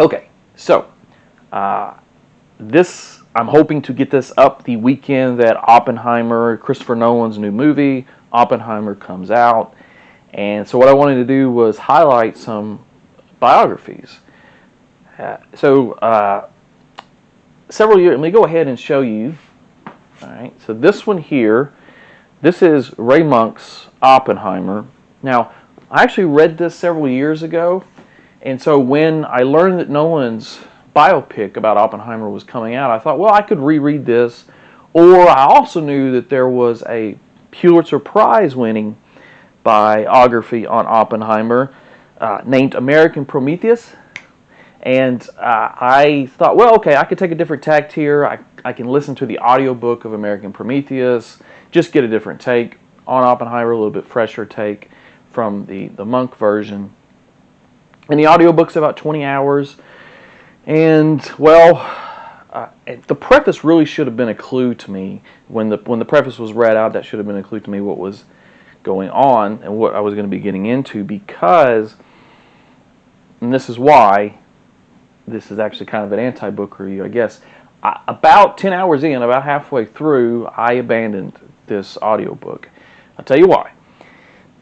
Okay, so this I'm hoping to get this up the weekend that Oppenheimer, Christopher Nolan's new movie, Oppenheimer, comes out. And so what I wanted to do was highlight some biographies. Several years, let me go ahead and show you. All right, so this one here, this is Ray Monk's Oppenheimer. Now, I actually read this several years ago, and so when I learned that Nolan's biopic about Oppenheimer was coming out, I thought, well, I could reread this. Or I also knew that there was a Pulitzer Prize winning biography on Oppenheimer named American Prometheus. And I thought, well, okay, I could take a different tact here. I can listen to the audiobook of American Prometheus, just get a different take on Oppenheimer, a little bit fresher take from the Monk version. And the audiobook's about 20 hours. And, well, the preface really should have been a clue to me. When the preface was read out, that should have been a clue to me what was going on and what I was going to be getting into, because, and this is why, this is actually kind of an anti-book review, I guess. About 10 hours in, about halfway through, I abandoned this audiobook. I'll tell you why.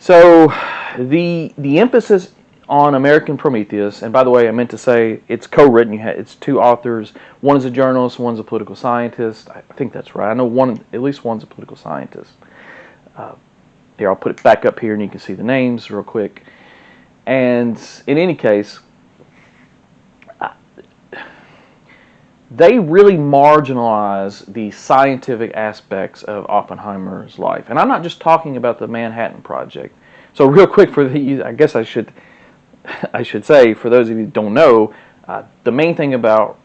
So, the emphasis on American Prometheus, and by the way, I meant to say it's co-written. It's two authors. One is a journalist, one's a political scientist. I think that's right. I know at least one's a political scientist. Here, I'll put it back up here, and you can see the names real quick. And in any case, they really marginalize the scientific aspects of Oppenheimer's life. And I'm not just talking about the Manhattan Project. So real quick, I guess I should say, for those of you who don't know, the main thing about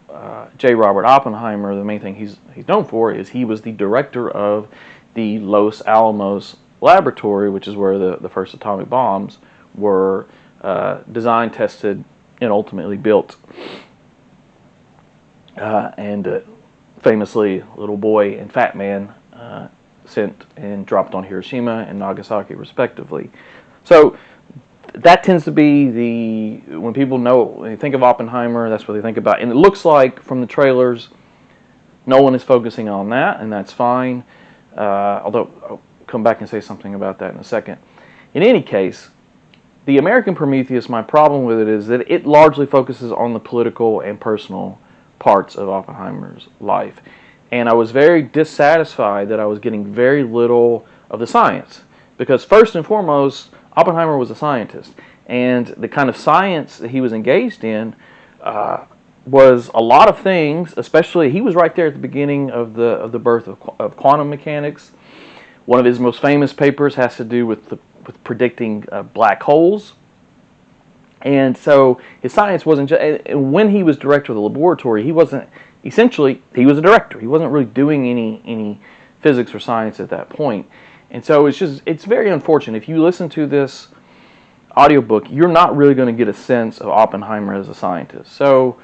J. Robert Oppenheimer, the main thing he's known for is he was the director of the Los Alamos laboratory, which is where the first atomic bombs were designed, tested, and ultimately built. And famously, Little Boy and Fat Man sent and dropped on Hiroshima and Nagasaki, respectively. So that tends to be when people when they think of Oppenheimer, that's what they think about. And it looks like from the trailers, no one is focusing on that, and that's fine. Although I'll come back and say something about that in a second. In any case, the American Prometheus, my problem with it is that it largely focuses on the political and personal parts of Oppenheimer's life. And I was very dissatisfied that I was getting very little of the science. Because first and foremost, Oppenheimer was a scientist. And the kind of science that he was engaged in was a lot of things, especially he was right there at the beginning of the birth of quantum mechanics. One of his most famous papers has to do with predicting black holes. And so his science wasn't just, when he was director of the laboratory, he wasn't, essentially, he was a director. He wasn't really doing any physics or science at that point. And so it's very unfortunate. If you listen to this audiobook, you're not really going to get a sense of Oppenheimer as a scientist. So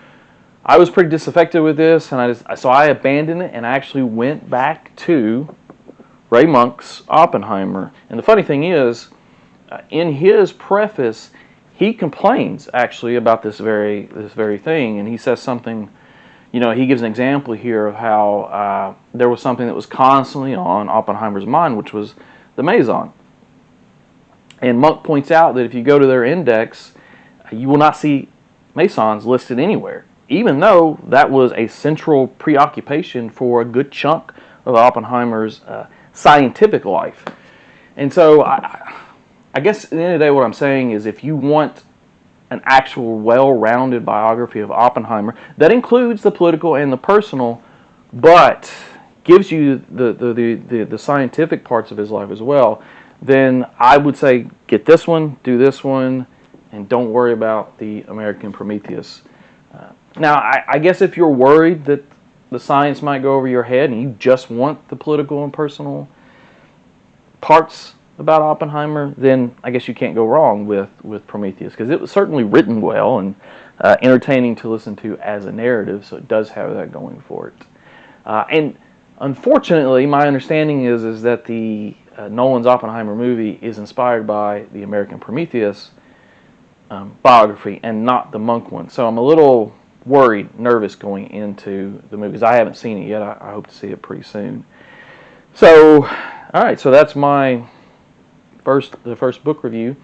I was pretty disaffected with this, and so I abandoned it, and I actually went back to Ray Monk's Oppenheimer. And the funny thing is, in his preface, he complains actually about this very thing, and he says something. He gives an example here of how there was something that was constantly on Oppenheimer's mind, which was the meson. And Monk points out that if you go to their index, you will not see mesons listed anywhere, even though that was a central preoccupation for a good chunk of Oppenheimer's scientific life. And so I guess at the end of the day what I'm saying is if you want an actual well-rounded biography of Oppenheimer that includes the political and the personal, but gives you the scientific parts of his life as well, then I would say get this one, do this one, and don't worry about the American Prometheus. Now, I guess if you're worried that the science might go over your head and you just want the political and personal parts about Oppenheimer, then I guess you can't go wrong with Prometheus, because it was certainly written well and entertaining to listen to as a narrative, so it does have that going for it. And unfortunately, my understanding is that the Nolan's Oppenheimer movie is inspired by the American Prometheus, biography and not the monk one. So I'm a little worried, nervous going into the movie because I haven't seen it yet. I hope to see it pretty soon. So, all right, so that's my first book review.